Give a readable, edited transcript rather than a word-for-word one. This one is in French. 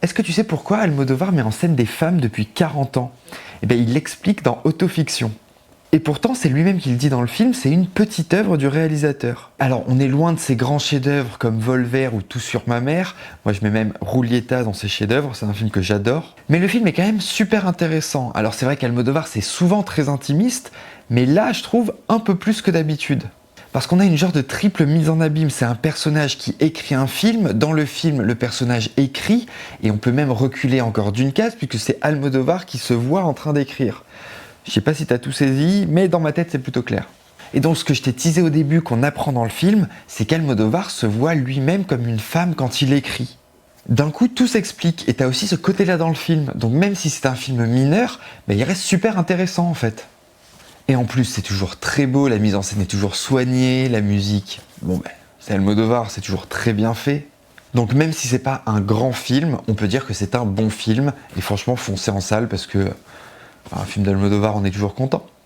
Est-ce que tu sais pourquoi Almodovar met en scène des femmes depuis 40 ans? Eh bien, il l'explique dans Autofiction. Et pourtant, c'est lui-même qui le dit dans le film, c'est une petite œuvre du réalisateur. Alors, on est loin de ses grands chefs-d'œuvre comme Volver ou Tout sur ma mère. Moi, je mets même Roulietta dans ses chefs-d'œuvre, c'est un film que j'adore. Mais le film est quand même super intéressant. Alors, c'est vrai qu'Almodovar, c'est souvent très intimiste, mais là, je trouve un peu plus que d'habitude. Parce qu'on a une genre de triple mise en abîme. C'est un personnage qui écrit un film. Dans le film, le personnage écrit. Et on peut même reculer encore d'une case, puisque c'est Almodovar qui se voit en train d'écrire. Je sais pas si t'as tout saisi, mais dans ma tête, c'est plutôt clair. Et donc, ce que je t'ai teasé au début, qu'on apprend dans le film, c'est qu'Almodovar se voit lui-même comme une femme quand il écrit. D'un coup, tout s'explique. Et t'as aussi ce côté-là dans le film. Donc, même si c'est un film mineur, il reste super intéressant, en fait. Et en plus, c'est toujours très beau, la mise en scène est toujours soignée, la musique, c'est Almodovar, c'est toujours très bien fait. Donc même si c'est pas un grand film, on peut dire que c'est un bon film. Et franchement, foncez en salle parce que un film d'Almodovar, on est toujours content.